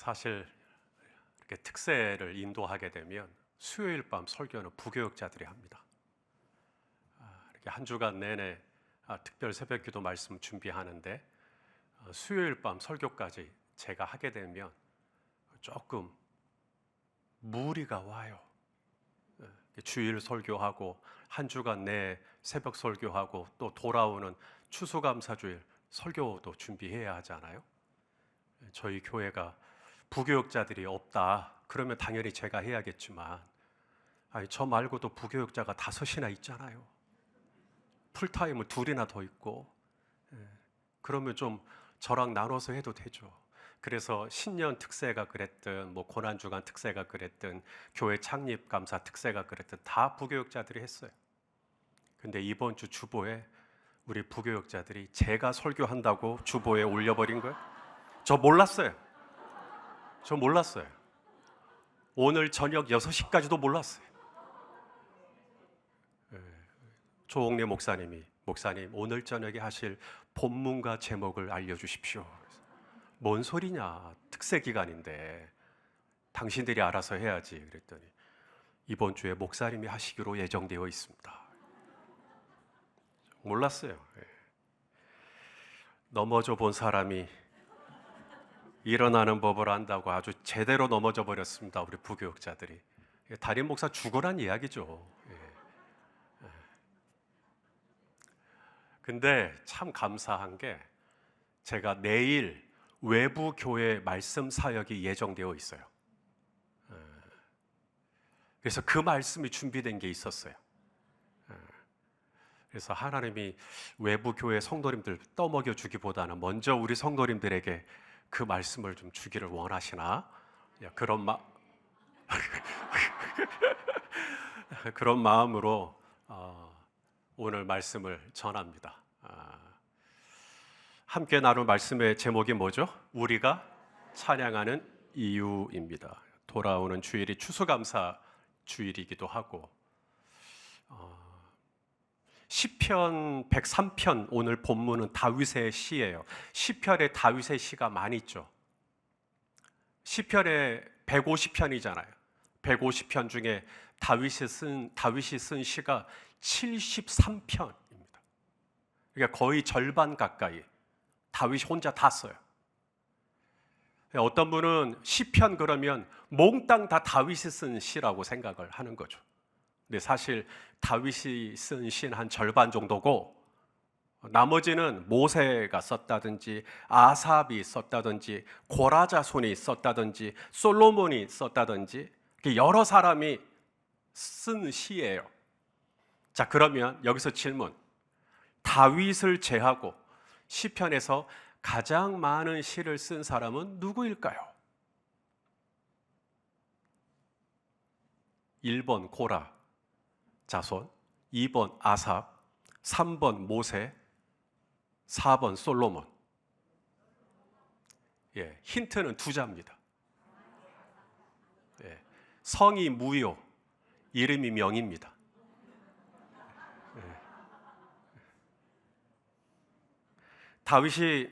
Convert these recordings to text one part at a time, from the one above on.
사실 이렇게 특세를 인도하게 되면 수요일 밤 설교는 부교육자들이 합니다. 이렇게 한 주간 내내 특별 새벽기도 말씀 준비하는데 수요일 밤 설교까지 제가 하게 되면 조금 무리가 와요. 주일 설교하고 한 주간 내 새벽 설교하고 또 돌아오는 추수감사주일 설교도 준비해야 하잖아요. 저희 교회가 부교육자들이 없다 그러면 당연히 제가 해야겠지만 저 말고도 부교육자가 5이나 있잖아요. 풀타임은 2이나 더 있고 그러면 좀 저랑 나눠서 해도 되죠. 그래서 신년 특세가 그랬든 뭐 고난주간 특세가 그랬든 교회 창립 감사 특세가 그랬든 다 부교육자들이 했어요. 근데 이번 주 주보에 우리 부교육자들이 제가 설교한다고 주보에 올려버린 거예요. 저 몰랐어요. 오늘 저녁 6시까지도 몰랐어요. 조옥래 목사님 오늘 저녁에 하실 본문과 제목을 알려주십시오. 뭔 소리냐, 특세 기간인데 당신들이 알아서 해야지. 그랬더니 이번 주에 목사님이 하시기로 예정되어 있습니다. 몰랐어요. 넘어져 본 사람이 일어나는 법을 안다고 아주 제대로 넘어져 버렸습니다. 우리 부교육자들이. 담임 목사 죽으란 이야기죠. 근데 참 감사한 게 제가 내일 외부 교회 말씀 사역이 예정되어 있어요. 그래서 그 말씀이 준비된 게 있었어요. 그래서 하나님이 외부 교회 성도님들 떠먹여 주기보다는 먼저 우리 성도님들에게 그 말씀을 좀 주기를 원하시나? 그런 마음으로 오늘 말씀을 전합니다. 함께 나눌 말씀의 제목이 뭐죠? 우리가 찬양하는 이유입니다. 돌아오는 주일이 추수감사 주일이기도 하고 시편 103편 오늘 본문은 다윗의 시예요. 시편에 다윗의 시가 많이 있죠. 시편에 150편이잖아요. 150편 중에 다윗이 쓴 시가 73편입니다. 그러니까 거의 절반 가까이 다윗이 혼자 다 써요. 어떤 분은 시편 그러면 몽땅 다 다윗이 쓴 시라고 생각을 하는 거죠. 근데 사실 다윗이 쓴 시는 한 절반 정도고 나머지는 모세가 썼다든지 아삽이 썼다든지 고라 자손이 썼다든지 솔로몬이 썼다든지 여러 사람이 쓴 시예요. 자, 그러면 여기서 질문. 다윗을 제하고 시편에서 가장 많은 시를 쓴 사람은 누구일까요? 1번 고라 자손, 2번 아삽, 3번 모세, 4번 솔로몬. 힌트는 2자입니다. 성이 무요, 이름이 명입니다. 다윗이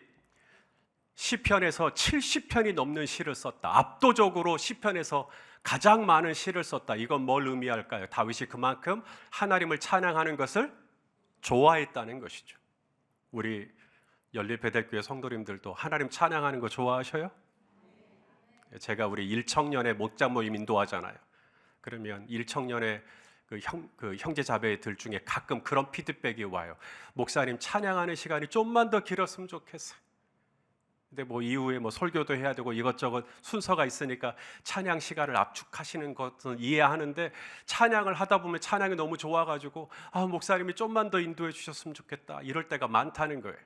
시편에서 70편이 넘는 시를 썼다. 압도적으로 시편에서 가장 많은 시를 썼다. 이건 뭘 의미할까요? 다윗이 그만큼 하나님을 찬양하는 것을 좋아했다는 것이죠. 우리 연립배달교회 성도님들도 하나님 찬양하는 거 좋아하셔요? 제가 우리 일청년의 목자 모임 인도하잖아요. 그러면 일청년의 그 형제 자매들 중에 가끔 그런 피드백이 와요. 목사님 찬양하는 시간이 좀만 더 길었으면 좋겠어요. 근데 이후에 설교도 해야 되고 이것저것 순서가 있으니까 찬양 시간을 압축하시는 것은 이해하는데 찬양을 하다 보면 찬양이 너무 좋아가지고 목사님이 좀만 더 인도해 주셨으면 좋겠다 이럴 때가 많다는 거예요.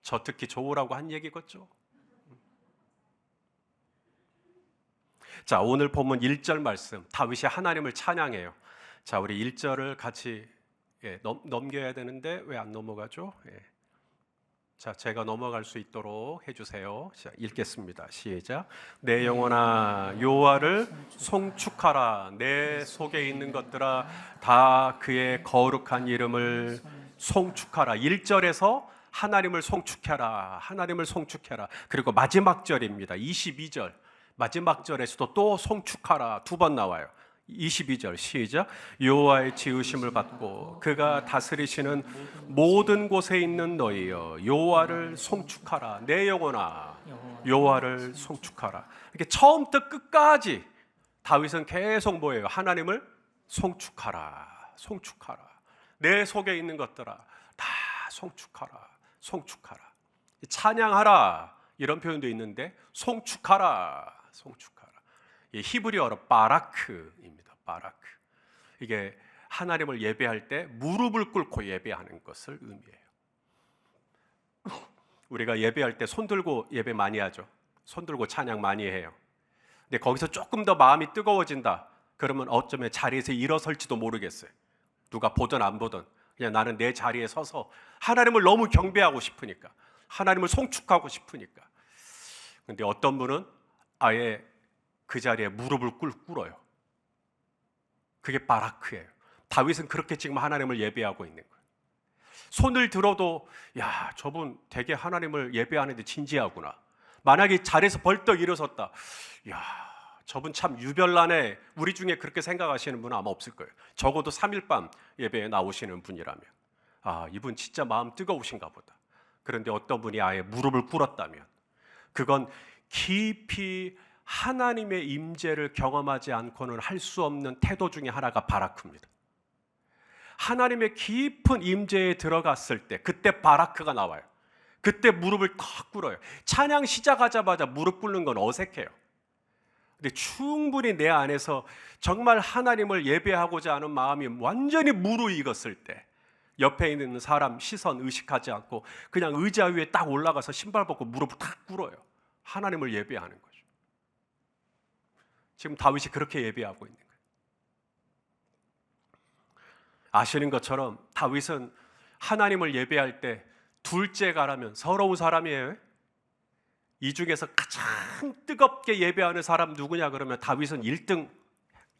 저 듣기 좋으라고 한 얘기겠죠. 자, 오늘 본문 1절 말씀 다윗이 하나님을 찬양해요. 자, 우리 1절을 같이 넘겨야 되는데 왜 안 넘어가죠? 자, 제가 넘어갈 수 있도록 해주세요. 자, 읽겠습니다. 시작. 내 영혼아 여호와를 송축하라. 내 속에 있는 것들아 다 그의 거룩한 이름을 송축하라. 1절에서 하나님을 송축해라, 하나님을 송축해라. 그리고 마지막 절입니다. 22절 마지막 절에서도 또 송축하라 두 번 나와요. 22절 시작. 여호와의 지으심을 받고 그가 다스리시는 모든 곳에 있는 너희여 여호와를 송축하라. 내 영혼아 여호와를 송축하라. 이렇게 처음부터 끝까지 다윗은 계속 뭐예요? 하나님을 송축하라, 송축하라. 내 속에 있는 것들아 다 송축하라, 송축하라. 찬양하라 이런 표현도 있는데 송축하라, 송축하라. 히브리어로 바라크입니다. 바라크. 이게 하나님을 예배할 때 무릎을 꿇고 예배하는 것을 의미해요. 우리가 예배할 때 손 들고 예배 많이 하죠. 손 들고 찬양 많이 해요. 근데 거기서 조금 더 마음이 뜨거워진다. 그러면 어쩌면 자리에서 일어설지도 모르겠어요. 누가 보든 안 보든 그냥 나는 내 자리에 서서 하나님을 너무 경배하고 싶으니까, 하나님을 송축하고 싶으니까. 근데 어떤 분은 아예 그 자리에 무릎을 꿇어요. 그게 바라크예요. 다윗은 그렇게 지금 하나님을 예배하고 있는 거예요. 손을 들어도 야, 저분 되게 하나님을 예배하는데 진지하구나. 만약에 자리에서 벌떡 일어섰다. 야, 저분 참 유별나네. 우리 중에 그렇게 생각하시는 분은 아마 없을 거예요. 적어도 3일 밤 예배에 나오시는 분이라면 아, 이분 진짜 마음 뜨거우신가 보다. 그런데 어떤 분이 아예 무릎을 꿇었다면 그건 깊이 하나님의 임재를 경험하지 않고는 할 수 없는 태도 중에 하나가 바라크입니다. 하나님의 깊은 임재에 들어갔을 때 그때 바라크가 나와요. 그때 무릎을 탁 꿇어요. 찬양 시작하자마자 무릎 꿇는 건 어색해요. 근데 충분히 내 안에서 정말 하나님을 예배하고자 하는 마음이 완전히 무르익었을 때 옆에 있는 사람 시선 의식하지 않고 그냥 의자 위에 딱 올라가서 신발 벗고 무릎을 탁 꿇어요. 하나님을 예배하는 거죠. 지금 다윗이 그렇게 예배하고 있는 거예요. 아시는 것처럼 다윗은 하나님을 예배할 때 둘째가라면 서러운 사람이에요. 이 중에서 가장 뜨겁게 예배하는 사람 누구냐 그러면 다윗은 1등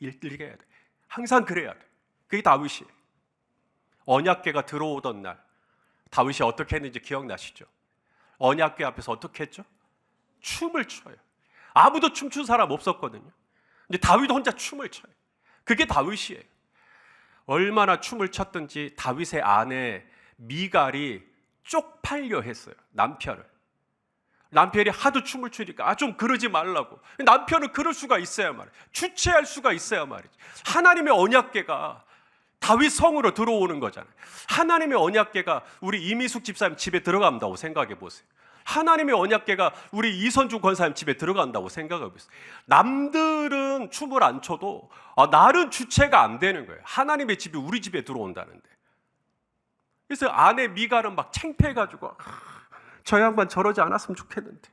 해야 돼. 항상 그래야 돼. 그게 다윗이에요. 언약궤가 들어오던 날 다윗이 어떻게 했는지 기억나시죠? 언약궤 앞에서 어떻게 했죠? 춤을 춰요. 아무도 춤춘 사람 없었거든요. 근데 다윗 혼자 춤을 춰요. 그게 다윗이에요. 얼마나 춤을 췄든지 다윗의 아내 미갈이 쪽팔려 했어요. 남편이 하도 춤을 추니까 좀 그러지 말라고. 남편은 그럴 수가 있어야 말이에요. 주체할 수가 있어야 말이죠. 하나님의 언약궤가 다윗 성으로 들어오는 거잖아요. 하나님의 언약궤가 우리 이미숙 집사님 집에 들어간다고 생각해 보세요. 하나님의 언약궤가 우리 이선주 권사님 집에 들어간다고 생각해 보세요. 남들은 춤을 안 춰도 나는 주체가 안 되는 거예요. 하나님의 집이 우리 집에 들어온다는데. 그래서 아내 미갈은 막 창피해가지고 저 양반 저러지 않았으면 좋겠는데.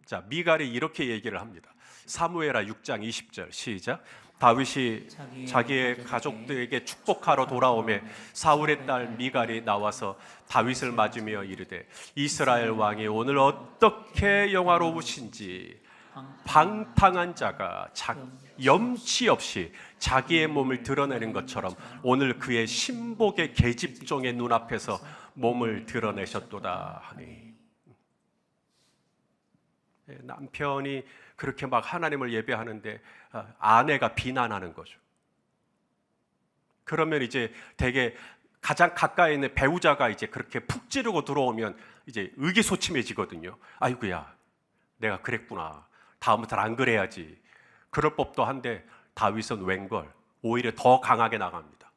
자, 미갈이 이렇게 얘기를 합니다. 사무엘하 6장 20절 시작. 다윗이 자기의 가족들에게 축복하러 돌아오매 사울의 딸 미갈이 나와서 다윗을 맞으며 이르되 이스라엘 왕이 오늘 어떻게 영화로우신지 방탕한 자가 염치 없이 자기의 몸을 드러내는 것처럼 오늘 그의 신복의 계집종의 눈앞에서 몸을 드러내셨도다 하니. 남편이 그렇게 막 하나님을 예배하는데 아내가 비난하는 거죠. 그러면 이제 되게 가장 가까이 있는 배우자가 이제 그렇게 푹 찌르고 들어오면 이제 의기소침해지거든요. 아이고야, 내가 그랬구나. 다음부터는 안 그래야지. 그럴 법도 한데 다윗은 웬걸 오히려 더 강하게 나갑니다.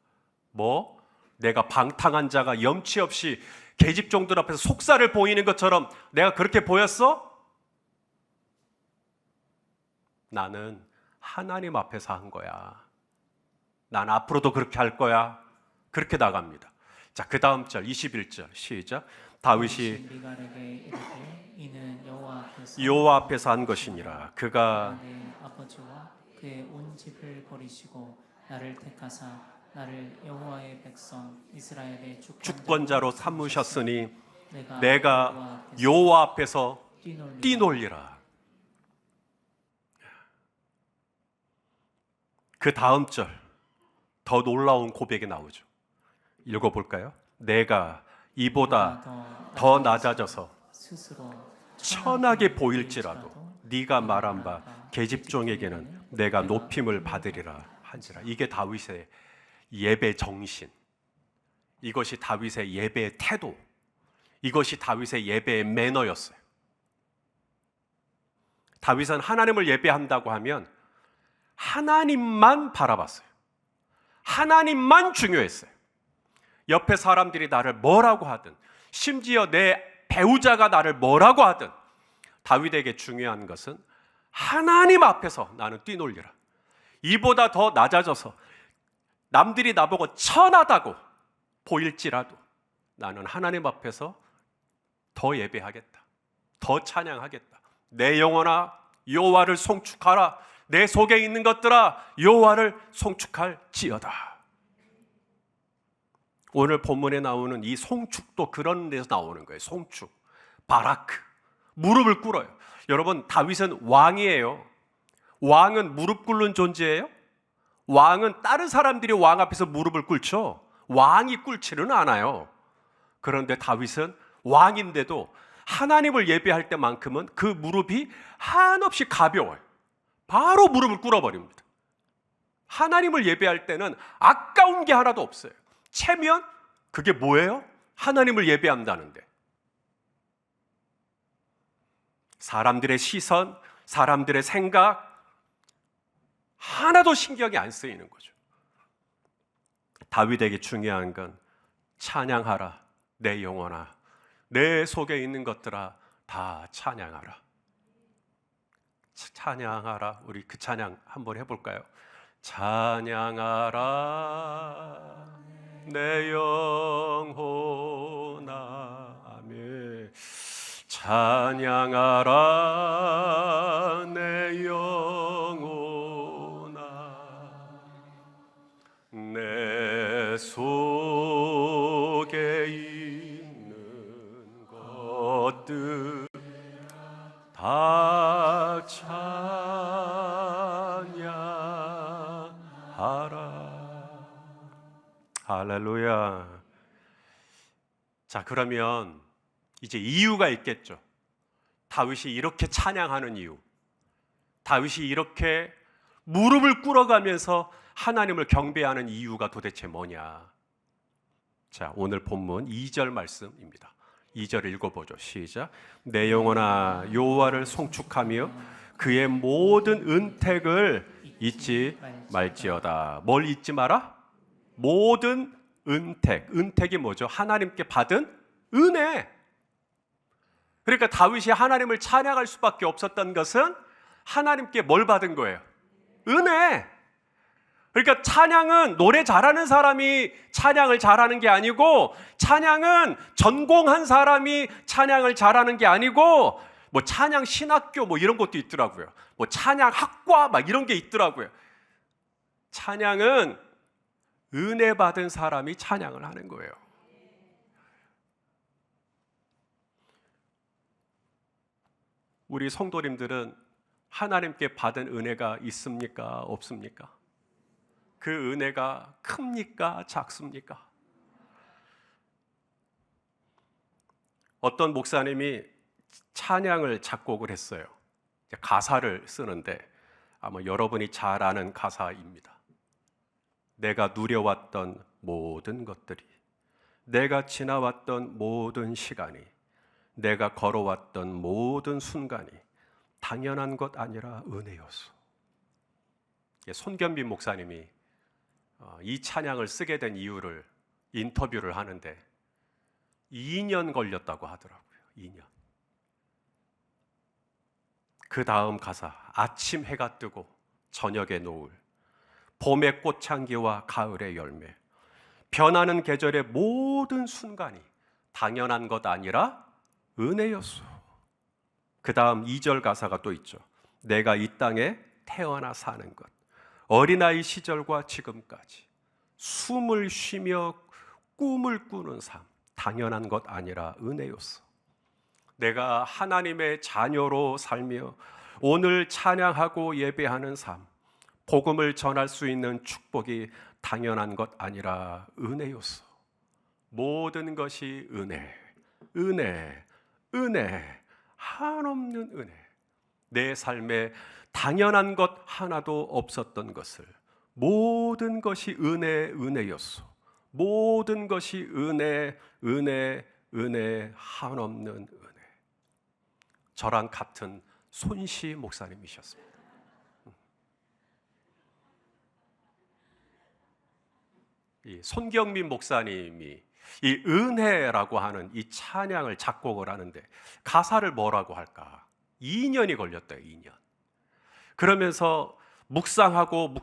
뭐? 내가 방탕한 자가 염치 없이 계집종들 앞에서 속살을 보이는 것처럼 내가 그렇게 보였어? 나는 하나님 앞에서 한 거야. 난 앞으로도 그렇게 할 거야. 그렇게 나갑니다. 자, 그 다음 절 21절 시작. 다윗이 이는 여호와 앞에서 한 것이니라. 그가 내 아버지와 그의 온 집을 버리시고 나를 택하사 나를 여호와의 백성 이스라엘의 주권자로 삼으셨으니 내가 여호와 앞에서 뛰놀리라. 그 다음 절 더 놀라운 고백이 나오죠. 읽어볼까요? 내가 이보다 더 낮아져서 스스로 천하게 보일지라도 네가 말한 바 계집종에게는 내가 높임을 받으리라 한지라. 이게 다윗의 예배 정신, 이것이 다윗의 예배의 태도, 이것이 다윗의 예배의 매너였어요. 다윗은 하나님을 예배한다고 하면 하나님만 바라봤어요. 하나님만 중요했어요. 옆에 사람들이 나를 뭐라고 하든, 심지어 내 배우자가 나를 뭐라고 하든, 다윗에게 중요한 것은 하나님 앞에서 나는 뛰놀리라. 이보다 더 낮아져서 남들이 나보고 천하다고 보일지라도 나는 하나님 앞에서 더 예배하겠다, 더 찬양하겠다. 내 영혼아 여호와를 송축하라. 내 속에 있는 것들아 여호와를 송축할지어다. 오늘 본문에 나오는 이 송축도 그런 데서 나오는 거예요. 송축, 바라크, 무릎을 꿇어요. 여러분, 다윗은 왕이에요. 왕은 무릎 꿇는 존재예요? 왕은 다른 사람들이 왕 앞에서 무릎을 꿇죠. 왕이 꿇지는 않아요. 그런데 다윗은 왕인데도 하나님을 예배할 때만큼은 그 무릎이 한없이 가벼워요. 바로 무릎을 꿇어버립니다. 하나님을 예배할 때는 아까운 게 하나도 없어요. 채면 그게 뭐예요? 하나님을 예배한다는데. 사람들의 시선, 사람들의 생각 하나도 신경이 안 쓰이는 거죠. 다윗에게 중요한 건 찬양하라. 내 영혼아, 내 속에 있는 것들아 다 찬양하라. 찬양하라. 우리 그 찬양 한번 해볼까요? 찬양하라 내 영혼아. 아멘. 찬양하라 내 영혼아. 내 속에 있는 것들 다 찬양하라. 할렐루야. 자, 그러면 이제 이유가 있겠죠. 다윗이 이렇게 찬양하는 이유, 다윗이 이렇게 무릎을 꿇어가면서 하나님을 경배하는 이유가 도대체 뭐냐? 자, 오늘 본문 2절 말씀입니다. 2절 읽어보죠. 시작. 내 영혼아 여호와를 송축하며 그의 모든 은택을 잊지 말지어다. 뭘 잊지 마라? 모든 은택. 은택이 뭐죠? 하나님께 받은 은혜. 그러니까 다윗이 하나님을 찬양할 수밖에 없었던 것은 하나님께 뭘 받은 거예요? 은혜. 그러니까 찬양은 노래 잘하는 사람이 찬양을 잘하는 게 아니고, 찬양은 전공한 사람이 찬양을 잘하는 게 아니고, 뭐 찬양 신학교 뭐 이런 것도 있더라고요. 뭐 찬양 학과 막 이런 게 있더라고요. 찬양은 은혜 받은 사람이 찬양을 하는 거예요. 우리 성도님들은 하나님께 받은 은혜가 있습니까? 없습니까? 그 은혜가 큽니까? 작습니까? 어떤 목사님이 찬양을 작곡을 했어요. 가사를 쓰는데 아마 여러분이 잘 아는 가사입니다. 내가 누려왔던 모든 것들이, 내가 지나왔던 모든 시간이, 내가 걸어왔던 모든 순간이 당연한 것 아니라 은혜였어. 손견빈 목사님이 이 찬양을 쓰게 된 이유를 인터뷰를 하는데 2년 걸렸다고 하더라고요. 2년. 그 다음 가사, 아침 해가 뜨고 저녁의 노을, 봄의 꽃향기와 가을의 열매, 변하는 계절의 모든 순간이 당연한 것 아니라 은혜였어. 그 다음 2절 가사가 또 있죠. 내가 이 땅에 태어나 사는 것, 어린아이 시절과 지금까지 숨을 쉬며 꿈을 꾸는 삶, 당연한 것 아니라 은혜였어. 내가 하나님의 자녀로 살며 오늘 찬양하고 예배하는 삶, 복음을 전할 수 있는 축복이 당연한 것 아니라 은혜였어. 모든 것이 은혜, 은혜, 은혜, 한없는 은혜. 내 삶에 당연한 것 하나도 없었던 것을 모든 것이 은혜, 은혜였소. 모든 것이 은혜, 은혜, 은혜, 한없는 은혜. 저랑 같은 손시 목사님이셨습니다. 이 손경민 목사님이 이 은혜라고 하는 이 찬양을 작곡을 하는데 가사를 뭐라고 할까? 2년이 걸렸대요. 2년. 그러면서 묵상하고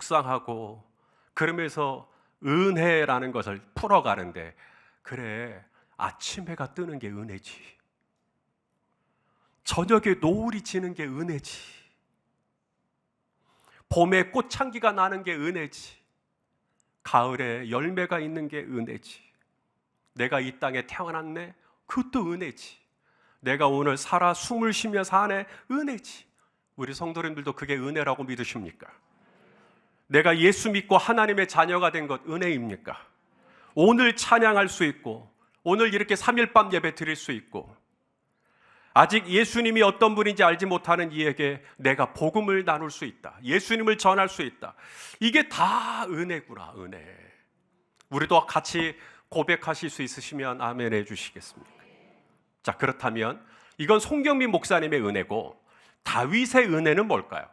그러면서 은혜라는 것을 풀어가는데, 그래, 아침 해가 뜨는 게 은혜지, 저녁에 노을이 지는 게 은혜지, 봄에 꽃향기가 나는 게 은혜지, 가을에 열매가 있는 게 은혜지, 내가 이 땅에 태어났네, 그것도 은혜지, 내가 오늘 살아 숨을 쉬며 사네, 은혜지. 우리 성도님들도 그게 은혜라고 믿으십니까? 내가 예수 믿고 하나님의 자녀가 된 것 은혜입니까? 오늘 찬양할 수 있고, 오늘 이렇게 3일 밤 예배 드릴 수 있고, 아직 예수님이 어떤 분인지 알지 못하는 이에게 내가 복음을 나눌 수 있다, 예수님을 전할 수 있다. 이게 다 은혜구나, 은혜. 우리도 같이 고백하실 수 있으시면 아멘 해주시겠습니까? 자, 그렇다면 이건 손경민 목사님의 은혜고, 다윗의 은혜는 뭘까요?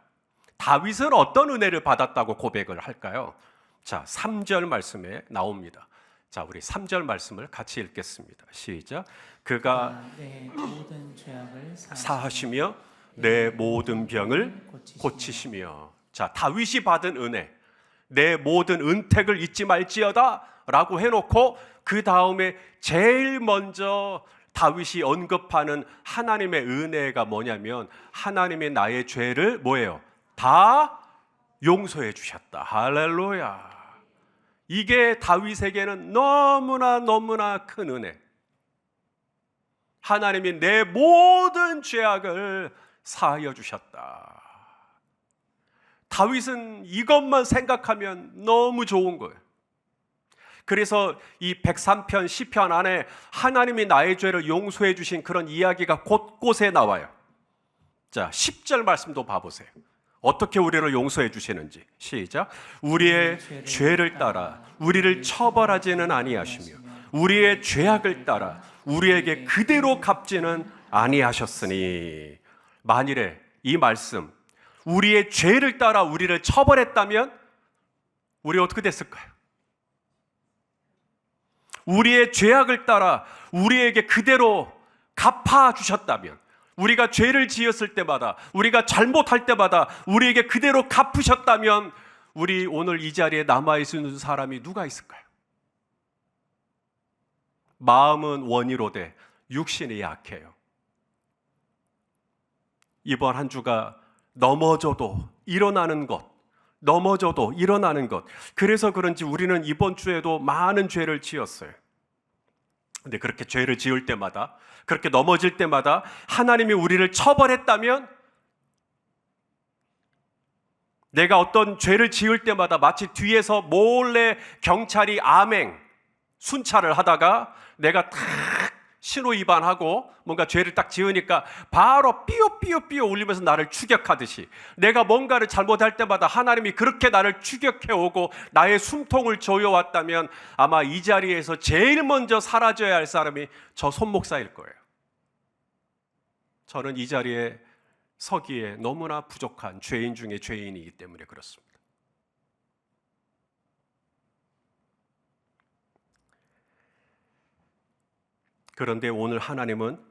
다윗은 어떤 은혜를 받았다고 고백을 할까요? 자, 3절 말씀에 나옵니다. 자, 우리 3절 말씀을 같이 읽겠습니다. 시작. 그가 내 모든 죄악을 사하시며 내 모든 병을 고치시며. 자, 다윗이 받은 은혜, 내 모든 은택을 잊지 말지어다 라고 해놓고 그 다음에 제일 먼저 다윗이 언급하는 하나님의 은혜가 뭐냐면, 하나님이 나의 죄를 뭐예요? 다 용서해 주셨다. 할렐루야. 이게 다윗에게는 너무나 큰 은혜. 하나님이 내 모든 죄악을 사하여 주셨다. 다윗은 이것만 생각하면 너무 좋은 거예요. 그래서 이 103편 시편 안에 하나님이 나의 죄를 용서해 주신 그런 이야기가 곳곳에 나와요. 자, 10절 말씀도 봐보세요. 어떻게 우리를 용서해 주시는지. 시작. 우리의 죄를 따라 우리를 처벌하지는 아니하시며 우리의 죄악을 따라 우리에게 그대로 갚지는 아니하셨으니. 만일에 이 말씀, 우리의 죄를 따라 우리를 처벌했다면 우리 어떻게 됐을까요? 우리의 죄악을 따라 우리에게 그대로 갚아주셨다면, 우리가 죄를 지었을 때마다, 우리가 잘못할 때마다 우리에게 그대로 갚으셨다면, 우리 오늘 이 자리에 남아있는 사람이 누가 있을까요? 마음은 원이로되 육신이 약해요. 이번 한 주가 넘어져도 일어나는 것, 넘어져도 일어나는 것. 그래서 그런지 우리는 이번 주에도 많은 죄를 지었어요. 근데 그렇게 죄를 지을 때마다, 그렇게 넘어질 때마다 하나님이 우리를 처벌했다면, 내가 어떤 죄를 지을 때마다 마치 뒤에서 몰래 경찰이 암행, 순찰을 하다가 내가 탁 신호 위반하고 뭔가 죄를 딱 지으니까 바로 삐요삐요삐요 울리면서 나를 추격하듯이, 내가 뭔가를 잘못할 때마다 하나님이 그렇게 나를 추격해오고 나의 숨통을 조여왔다면 아마 이 자리에서 제일 먼저 사라져야 할 사람이 저 손 목사일 거예요. 저는 이 자리에 서기에 너무나 부족한 죄인 중에 죄인이기 때문에 그렇습니다. 그런데 오늘 하나님은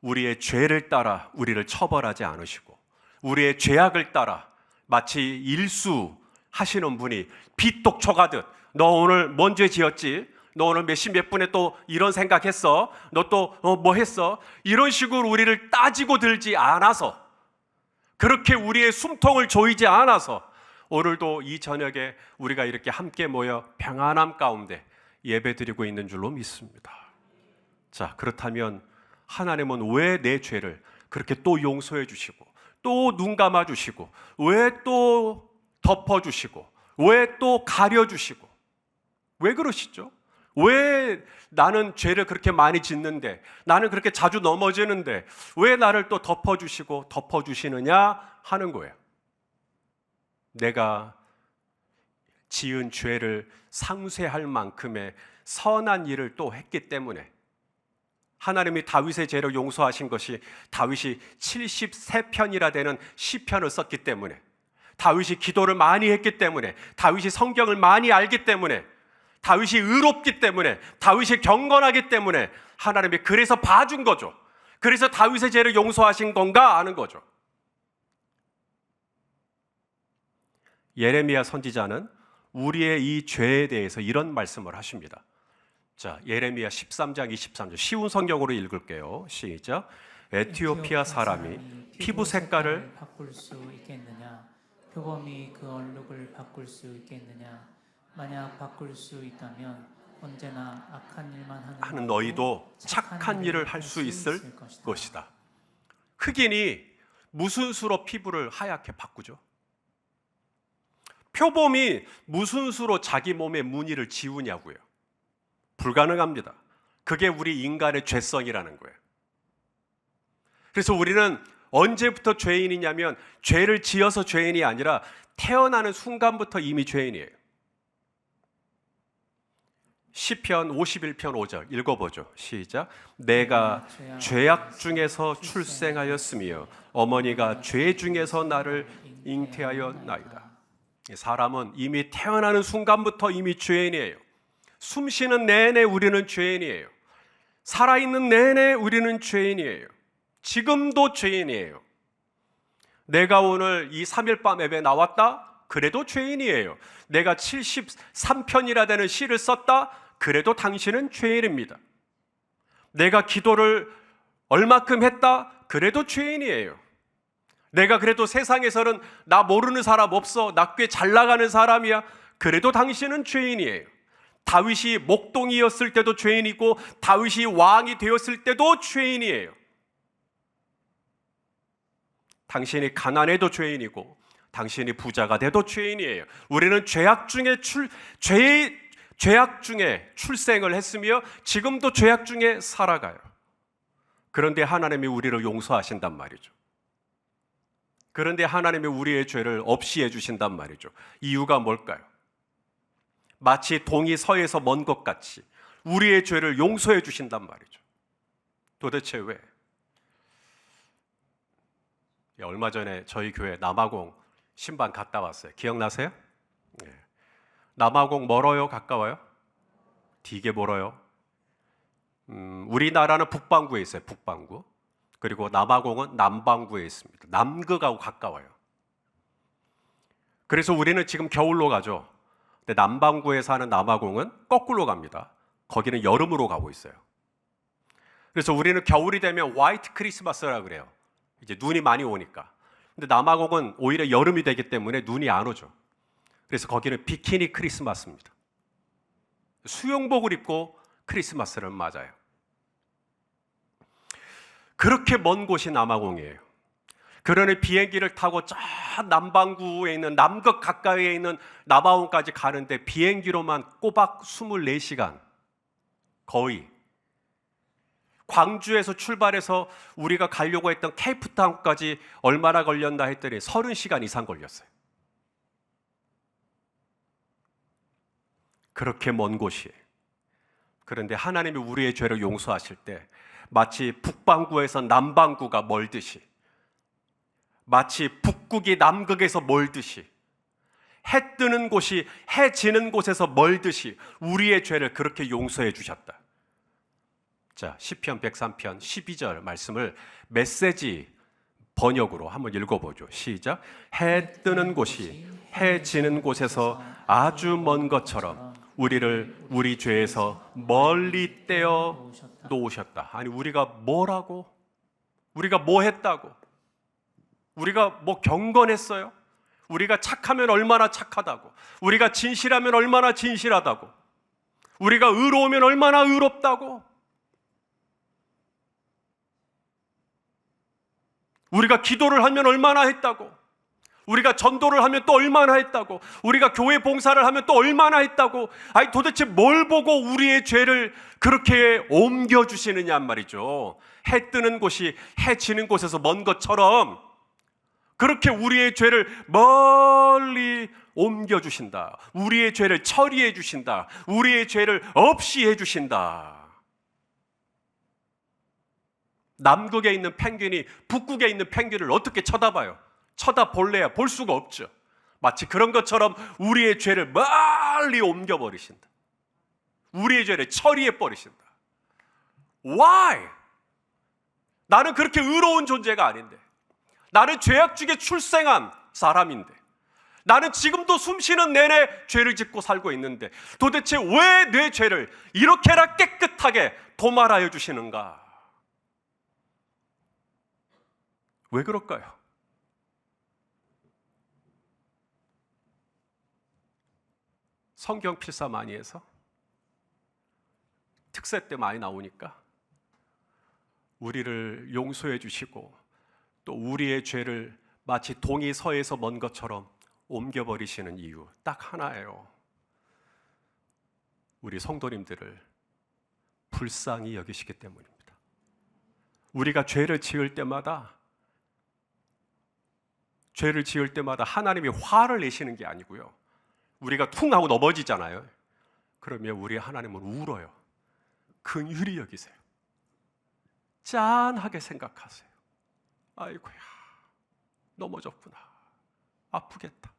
우리의 죄를 따라 우리를 처벌하지 않으시고, 우리의 죄악을 따라 마치 일수하시는 분이 빚독촉하듯, 너 오늘 뭔 죄 지었지? 너 오늘 몇 시 몇 분에 또 이런 생각했어? 너 또 뭐 했어? 이런 식으로 우리를 따지고 들지 않아서, 그렇게 우리의 숨통을 조이지 않아서 오늘도 이 저녁에 우리가 이렇게 함께 모여 평안함 가운데 예배드리고 있는 줄로 믿습니다. 자, 그렇다면 하나님은 왜 내 죄를 그렇게 또 용서해 주시고, 또 눈 감아 주시고, 왜 또 덮어 주시고, 왜 또 가려 주시고, 왜 그러시죠? 왜 나는 죄를 그렇게 많이 짓는데, 나는 그렇게 자주 넘어지는데 왜 나를 또 덮어주시고 덮어주시느냐 하는 거예요. 내가 지은 죄를 상쇄할 만큼의 선한 일을 또 했기 때문에, 하나님이 다윗의 죄를 용서하신 것이 다윗이 73편이라 되는 시편을 썼기 때문에, 다윗이 기도를 많이 했기 때문에, 다윗이 성경을 많이 알기 때문에, 다윗이 의롭기 때문에, 다윗이 경건하기 때문에 하나님이 그래서 봐준 거죠. 그래서 다윗의 죄를 용서하신 건가 하는 거죠. 예레미야 선지자는 우리의 이 죄에 대해서 이런 말씀을 하십니다. 자, 예레미야 13장 23절 쉬운 성경으로 읽을게요. 시작. 에티오피아 사람이 피부 색깔을 바꿀 수 있겠느냐? 표범이 그 얼룩을 바꿀 수 있겠느냐? 만약 바꿀 수 있다면 언제나 악한 일만 하는 너희도 착한 일을 할 수 있을 것이다. 흑인이 무슨 수로 피부를 하얗게 바꾸죠? 표범이 무슨 수로 자기 몸의 무늬를 지우냐고요. 불가능합니다. 그게 우리 인간의 죄성이라는 거예요. 그래서 우리는 언제부터 죄인이냐면 죄를 지어서 죄인이 아니라 태어나는 순간부터 이미 죄인이에요. 시편 51편 5절 읽어보죠. 시작. 내가 죄악 중에서 출생하였으며 어머니가 죄 중에서 나를 잉태하였나이다. 사람은 이미 태어나는 순간부터 이미 죄인이에요. 숨 쉬는 내내 우리는 죄인이에요. 살아있는 내내 우리는 죄인이에요. 지금도 죄인이에요. 내가 오늘 이 3일밤 예배 나왔다? 그래도 죄인이에요. 내가 73편이라 되는 시를 썼다? 그래도 당신은 죄인입니다. 내가 기도를 얼마큼 했다? 그래도 죄인이에요. 내가 그래도 세상에서는 나 모르는 사람 없어, 나 꽤 잘 나가는 사람이야, 그래도 당신은 죄인이에요. 다윗이 목동이었을 때도 죄인이고 다윗이 왕이 되었을 때도 죄인이에요. 당신이 가난해도 죄인이고 당신이 부자가 돼도 죄인이에요. 우리는 죄악 중에 출생을 했으며 지금도 죄악 중에 살아가요. 그런데 하나님이 우리를 용서하신단 말이죠. 그런데 하나님이 우리의 죄를 없이 해주신단 말이죠. 이유가 뭘까요? 마치 동이 서에서 먼 것 같이 우리의 죄를 용서해 주신단 말이죠. 도대체 왜? 얼마 전에 저희 교회 남아공 신방 갔다 왔어요. 기억나세요? 네. 남아공 멀어요? 가까워요? 되게 멀어요. 우리나라는 북반구에 있어요. 북반구. 그리고 남아공은 남반구에 있습니다. 남극하고 가까워요. 그래서 우리는 지금 겨울로 가죠. 근데 남반구에 사는 남아공은 거꾸로 갑니다. 거기는 여름으로 가고 있어요. 그래서 우리는 겨울이 되면 화이트 크리스마스라 그래요. 이제 눈이 많이 오니까. 근데 남아공은 오히려 여름이 되기 때문에 눈이 안 오죠. 그래서 거기는 비키니 크리스마스입니다. 수영복을 입고 크리스마스를 맞아요. 그렇게 먼 곳이 남아공이에요. 그러니 비행기를 타고 저 남반구에 있는 남극 가까이에 있는 남아공까지 가는데 비행기로만 꼬박 24시간, 거의 광주에서 출발해서 우리가 가려고 했던 케이프타운까지 얼마나 걸렸나 했더니 30시간 이상 걸렸어요. 그렇게 먼 곳이에요. 그런데 하나님이 우리의 죄를 용서하실 때 마치 북반구에서 남반구가 멀듯이, 마치 북극이 남극에서 멀듯이, 해 뜨는 곳이 해 지는 곳에서 멀듯이 우리의 죄를 그렇게 용서해 주셨다. 자, 시편 103편 12절 말씀을 메시지 번역으로 한번 읽어보죠. 시작. 해 뜨는 곳이 해 지는 곳에서 아주 먼 것처럼 우리를 우리 죄에서 멀리 떼어 놓으셨다. 아니, 우리가 뭐라고? 우리가 뭐 했다고? 우리가 뭐 경건했어요? 우리가 착하면 얼마나 착하다고? 우리가 진실하면 얼마나 진실하다고? 우리가 의로우면 얼마나 의롭다고? 우리가 기도를 하면 얼마나 했다고? 우리가 전도를 하면 또 얼마나 했다고, 우리가 교회 봉사를 하면 또 얼마나 했다고, 아니 도대체 뭘 보고 우리의 죄를 그렇게 옮겨주시느냐 말이죠. 해 뜨는 곳이 해 지는 곳에서 먼 것처럼 그렇게 우리의 죄를 멀리 옮겨주신다. 우리의 죄를 처리해 주신다. 우리의 죄를 없이 해주신다. 남극에 있는 펭귄이 북극에 있는 펭귄을 어떻게 쳐다봐요? 쳐다볼래야 볼 수가 없죠. 마치 그런 것처럼 우리의 죄를 멀리 옮겨버리신다. 우리의 죄를 처리해버리신다. Why? 나는 그렇게 의로운 존재가 아닌데, 나는 죄악 중에 출생한 사람인데, 나는 지금도 숨쉬는 내내 죄를 짓고 살고 있는데 도대체 왜 내 죄를 이렇게나 깨끗하게 도말하여 주시는가? 왜 그럴까요? 성경 필사만이에서 특세 때 많이 나오니까 우리를 용서해 주시고 또 우리의 죄를 마치 동이 서에서 먼 것처럼 옮겨버리시는 이유 딱 하나예요. 우리 성도님들을 불쌍히 여기시기 때문입니다. 우리가 죄를 지을 때마다 하나님이 화를 내시는 게 아니고요, 우리가 퉁 하고 넘어지잖아요. 그러면 우리 하나님은 울어요. 긍휼히 여기세요. 짠하게 생각하세요. 아이고야, 넘어졌구나, 아프겠다,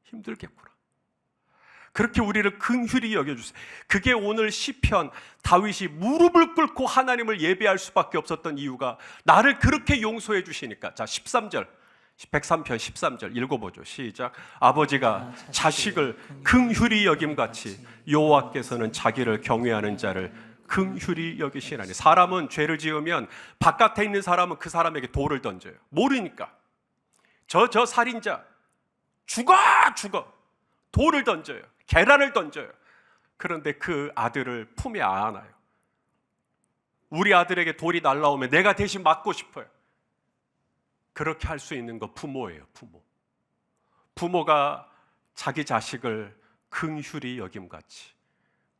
힘들겠구나. 그렇게 우리를 긍휼히 여겨주세요. 그게 오늘 시편 다윗이 무릎을 꿇고 하나님을 예배할 수밖에 없었던 이유가 나를 그렇게 용서해 주시니까. 자, 13절 103편 13절 읽어보죠. 시작. 아버지가 자식을 긍휼히 여김같이 여호와께서는 자기를 경외하는 자를 긍휼히 여기시나니. 사람은 죄를 지으면 바깥에 있는 사람은 그 사람에게 돌을 던져요. 모르니까. 저 살인자 죽어 돌을 던져요. 계란을 던져요. 그런데 그 아들을 품에 안아요. 우리 아들에게 돌이 날라오면 내가 대신 맞고 싶어요. 그렇게 할 수 있는 거 부모예요. 부모가 자기 자식을 긍휼히 여김같이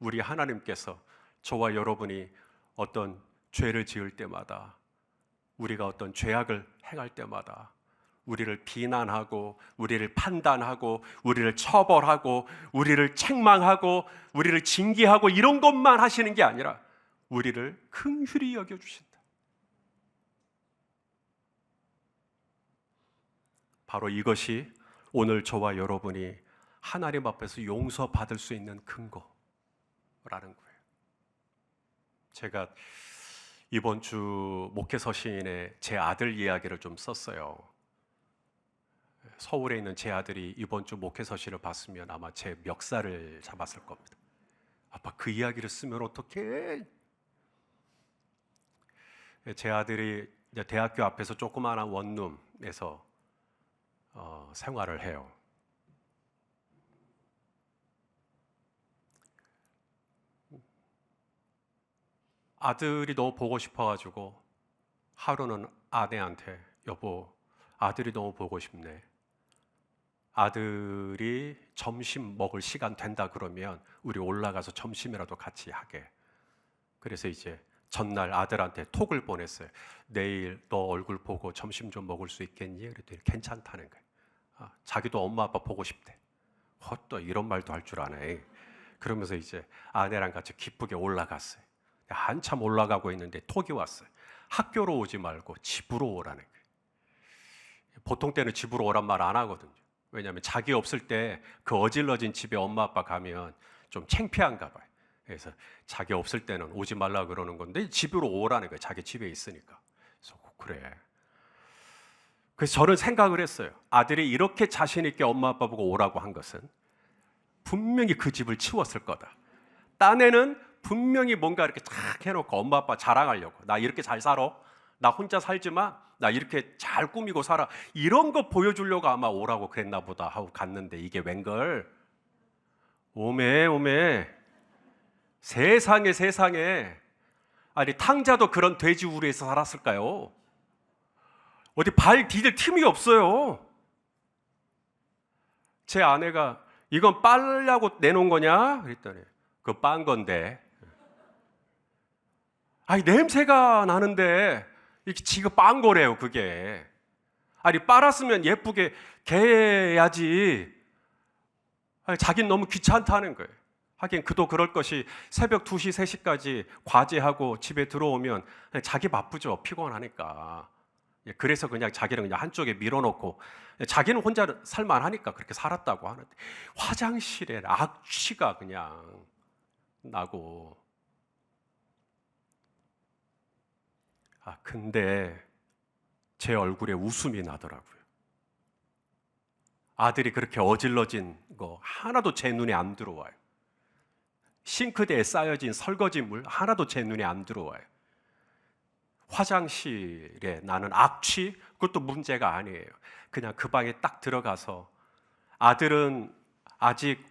우리 하나님께서 저와 여러분이 어떤 죄를 지을 때마다, 우리가 어떤 죄악을 행할 때마다 우리를 비난하고 우리를 판단하고 우리를 처벌하고 우리를 책망하고 우리를 징계하고 이런 것만 하시는 게 아니라 우리를 긍휼히 여겨주신다. 바로 이것이 오늘 저와 여러분이 하나님 앞에서 용서받을 수 있는 근거라는 거예요. 제가 이번 주 목회서 시인에 제 아들 이야기를 좀 썼어요. 서울에 있는 제 아들이 이번 주 목회서시를 봤으면 아마 제 멱살을 잡았을 겁니다. 아빠, 그 이야기를 쓰면 어떡해? 제 아들이 이제 대학교 앞에서 조그마한 원룸에서 생활을 해요. 아들이 너무 보고 싶어가지고 하루는 아내한테, 여보, 아들이 너무 보고 싶네. 아들이 점심 먹을 시간 된다 그러면 우리 올라가서 점심이라도 같이 하게. 그래서 이제 전날 아들한테 톡을 보냈어요. 내일 너 얼굴 보고 점심 좀 먹을 수 있겠니? 그랬더니 괜찮다는 거예요. 자기도 엄마 아빠 보고 싶대. 또 이런 말도 할 줄 아네. 그러면서 이제 아내랑 같이 기쁘게 올라갔어요. 한참 올라가고 있는데 톡이 왔어요. 학교로 오지 말고 집으로 오라는 거예요. 보통 때는 집으로 오란 말 안 하거든요. 왜냐하면 자기 없을 때 그 어질러진 집에 엄마 아빠 가면 좀 창피한가 봐요. 그래서 자기 없을 때는 오지 말라 그러는 건데 집으로 오라는 거예요. 자기 집에 있으니까. 그래서 그래. 그래서 저는 생각을 했어요. 아들이 이렇게 자신 있게 엄마 아빠 보고 오라고 한 것은 분명히 그 집을 치웠을 거다. 딴에는 분명히 뭔가 이렇게 탁 해놓고 엄마 아빠 자랑하려고, 나 이렇게 잘 살아, 나 혼자 살지만 나 이렇게 잘 꾸미고 살아, 이런 거 보여주려고 아마 오라고 그랬나 보다 하고 갔는데 이게 웬걸? 오메 세상에. 아니 탕자도 그런 돼지 우리에서 살았을까요? 어디 발 디딜 틈이 없어요. 제 아내가 이건 빨라고 내놓은 거냐? 그랬더니 그거 빤 건데. 아니 냄새가 나는데 이게 지가 빤 거래요 그게. 아니 빨았으면 예쁘게 개야지. 아니 자기는 너무 귀찮다는 거예요. 하긴 그도 그럴 것이 새벽 2시, 3시까지 과제하고 집에 들어오면 자기 바쁘죠. 피곤하니까. 그래서 그냥 자기는 그냥 한쪽에 밀어놓고 자기는 혼자 살만하니까 그렇게 살았다고 하는데 화장실에 악취가 그냥 나고. 근데 제 얼굴에 웃음이 나더라고요. 아들이 그렇게 어질러진 거 하나도 제 눈에 안 들어와요. 싱크대에 쌓여진 설거지물 하나도 제 눈에 안 들어와요. 화장실에 나는 악취? 그것도 문제가 아니에요. 그냥 그 방에 딱 들어가서 아들은 아직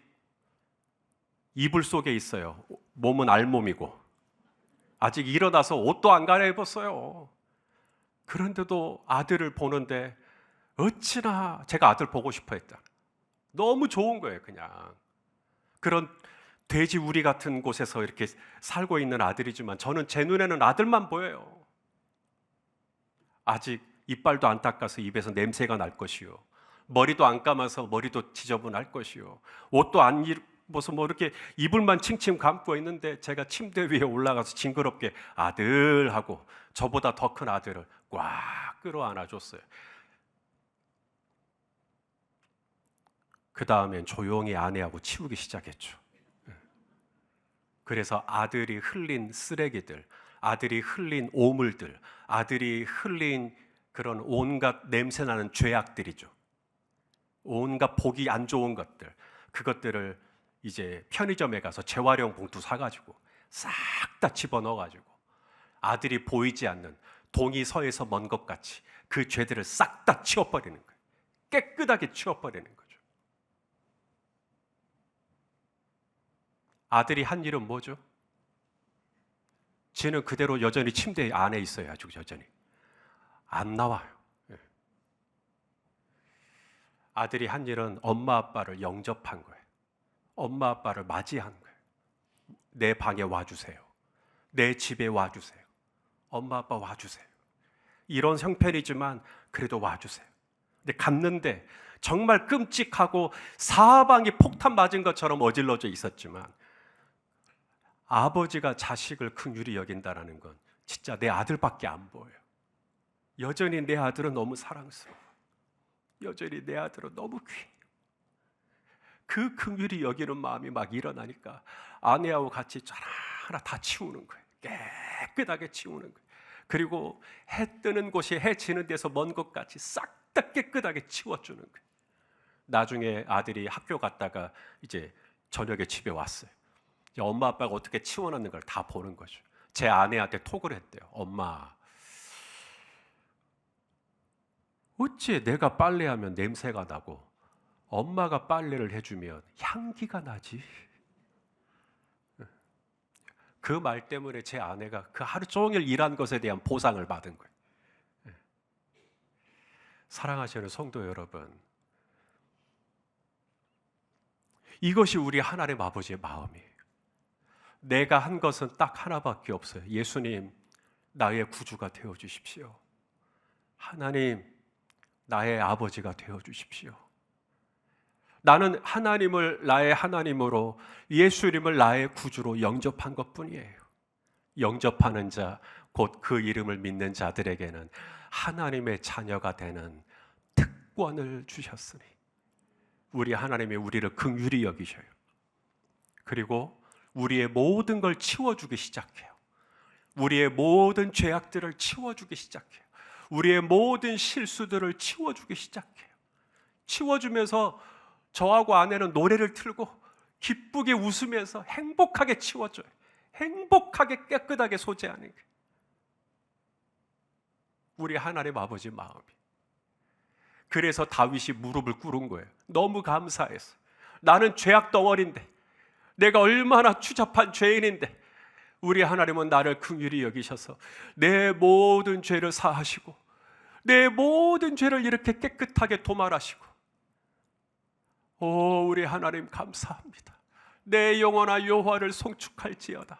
이불 속에 있어요. 몸은 알몸이고 아직 일어나서 옷도 안 갈아입었어요. 그런데도 아들을 보는데 어찌나 제가 아들 보고 싶어 했다. 너무 좋은 거예요 그냥. 그런 돼지 우리 같은 곳에서 이렇게 살고 있는 아들이지만 저는 제 눈에는 아들만 보여요. 아직 이빨도 안 닦아서 입에서 냄새가 날 것이요. 머리도 안 감아서 머리도 지저분할 것이요. 옷도 안 입어서 뭐 이렇게 이불만 칭칭 감고 있는데 제가 침대 위에 올라가서 징그럽게 아들 하고 저보다 더 큰 아들을 꽉 끌어안아 줬어요. 그 다음엔 조용히 아내하고 치우기 시작했죠. 그래서 아들이 흘린 쓰레기들, 아들이 흘린 오물들, 아들이 흘린 그런 온갖 냄새나는 죄악들이죠. 온갖 보기 안 좋은 것들, 그것들을 이제 편의점에 가서 재활용 봉투 사가지고 싹 다 집어넣어가지고 아들이 보이지 않는 동이 서에서 먼 것 같이 그 죄들을 싹 다 치워버리는 거예요. 깨끗하게 치워버리는 거죠. 아들이 한 일은 뭐죠? 쟤는 그대로 여전히 침대 안에 있어요. 아주 여전히 안 나와요. 아들이 한 일은 엄마 아빠를 영접한 거예요. 엄마 아빠를 맞이한 거예요. 내 방에 와주세요. 내 집에 와주세요. 엄마 아빠 와주세요. 이런 형편이지만 그래도 와주세요. 근데 갔는데 정말 끔찍하고 사방이 폭탄 맞은 것처럼 어질러져 있었지만 아버지가 자식을 긍휼히 여긴다는 건 진짜 내 아들밖에 안 보여요. 여전히 내 아들은 너무 사랑스러워. 여전히 내 아들은 너무 귀해요. 그 긍휼히 여기는 마음이 막 일어나니까 아내하고 같이 하나 다 치우는 거예요. 깨끗하게 치우는 거예요. 그리고 해 뜨는 곳이 해 지는 데서 먼 것 같이 싹 다 깨끗하게 치워주는 거예요. 나중에 아들이 학교 갔다가 이제 저녁에 집에 왔어요. 이제 엄마 아빠가 어떻게 치워놨는 걸 다 보는 거죠. 제 아내한테 톡을 했대요. 엄마, 어찌 내가 빨래하면 냄새가 나고 엄마가 빨래를 해주면 향기가 나지? 그 말 때문에 제 아내가 그 하루 종일 일한 것에 대한 보상을 받은 거예요. 사랑하시는 성도 여러분, 이것이 우리 하나님 아버지의 마음이에요. 내가 한 것은 딱 하나밖에 없어요. 예수님, 나의 구주가 되어 주십시오. 하나님, 나의 아버지가 되어 주십시오. 나는 하나님을 나의 하나님으로, 예수님을 나의 구주로 영접한 것뿐이에요. 영접하는 자, 곧 그 이름을 믿는 자들에게는 하나님의 자녀가 되는 특권을 주셨으니 우리 하나님이 우리를 긍휼히 여기셔요. 그리고 우리의 모든 걸 치워주기 시작해요. 우리의 모든 죄악들을 치워주기 시작해요. 우리의 모든 실수들을 치워주기 시작해요. 치워주면서 저하고 아내는 노래를 틀고 기쁘게 웃으면서 행복하게 치워줘요. 행복하게 깨끗하게 소재하는 게 우리 하나님 아버지 마음이. 그래서 다윗이 무릎을 꿇은 거예요. 너무 감사해서. 나는 죄악 덩어리인데, 내가 얼마나 추잡한 죄인인데 우리 하나님은 나를 긍휼히 여기셔서 내 모든 죄를 사하시고 내 모든 죄를 이렇게 깨끗하게 도말하시고 오, 우리 하나님 감사합니다. 내 영혼아 여호와를 송축할지어다.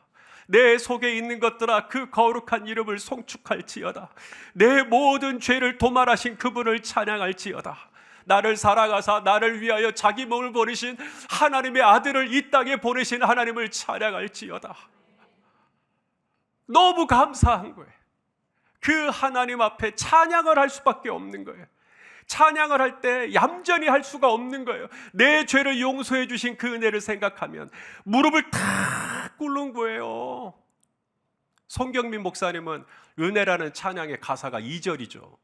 내 속에 있는 것들아 그 거룩한 이름을 송축할지어다. 내 모든 죄를 도말하신 그분을 찬양할지어다. 나를 사랑하사 나를 위하여 자기 몸을 버리신 하나님의 아들을 이 땅에 보내신 하나님을 찬양할지어다. 너무 감사한 거예요. 그 하나님 앞에 찬양을 할 수밖에 없는 거예요. 찬양을 할 때 얌전히 할 수가 없는 거예요. 내 죄를 용서해 주신 그 은혜를 생각하면 무릎을 탁 꿇는 거예요. 송경민 목사님은 은혜라는 찬양의 가사가 2절이죠.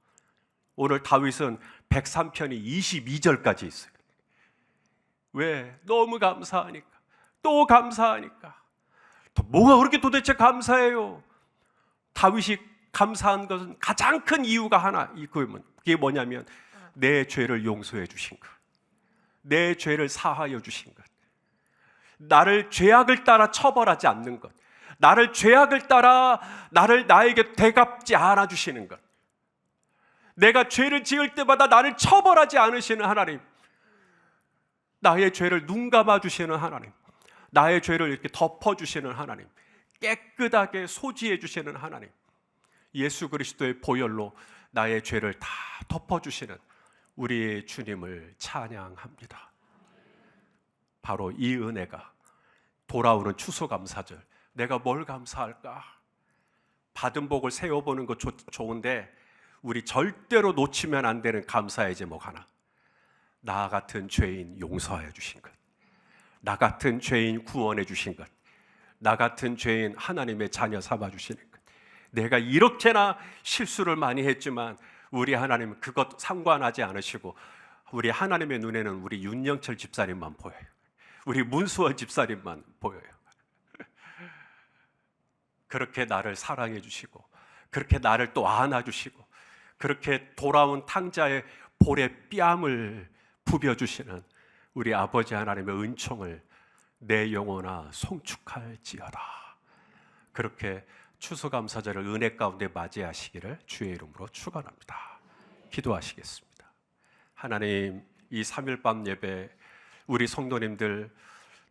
오늘 다윗은 103편이 22절까지 있어요. 왜? 너무 감사하니까. 또 감사하니까. 뭐가 그렇게 도대체 감사해요? 다윗이 감사한 것은 가장 큰 이유가 하나, 그게 뭐냐면 내 죄를 용서해 주신 것, 내 죄를 사하여 주신 것, 나를 죄악을 따라 처벌하지 않는 것, 나를 죄악을 따라 나에게 되갚지 않아 주시는 것, 내가 죄를 지을 때마다 나를 처벌하지 않으시는 하나님, 나의 죄를 눈감아 주시는 하나님, 나의 죄를 이렇게 덮어주시는 하나님, 깨끗하게 소지해 주시는 하나님, 예수 그리스도의 보혈로 나의 죄를 다 덮어주시는 우리의 주님을 찬양합니다. 바로 이 은혜가 돌아오는 추수감사절, 내가 뭘 감사할까? 받은 복을 세어보는 거 좋은데 우리 절대로 놓치면 안 되는 감사의 제목 하나, 나 같은 죄인 용서하여 주신 것, 나 같은 죄인 구원해 주신 것, 나 같은 죄인 하나님의 자녀 삼아 주시는 것. 내가 이렇게나 실수를 많이 했지만 우리 하나님은 그것 상관하지 않으시고 우리 하나님의 눈에는 우리 윤영철 집사님만 보여요. 우리 문수원 집사님만 보여요. 그렇게 나를 사랑해 주시고 그렇게 나를 또 안아 주시고 그렇게 돌아온 탕자의 볼에 뺨을 부벼 주시는 우리 아버지 하나님의 은총을 내 영혼아 송축할지어다. 그렇게 추수감사절을 은혜 가운데 맞이하시기를 주의 이름으로 축원합니다. 기도하시겠습니다. 하나님, 이 3일 밤 예배 우리 성도님들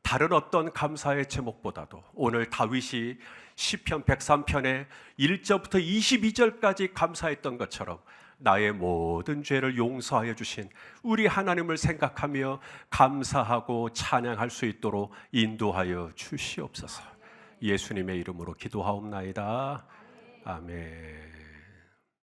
다른 어떤 감사의 제목보다도 오늘 다윗이 시편 103편의 1절부터 22절까지 감사했던 것처럼 나의 모든 죄를 용서하여 주신 우리 하나님을 생각하며 감사하고 찬양할 수 있도록 인도하여 주시옵소서. 예수님의 이름으로 기도하옵나이다. 아멘.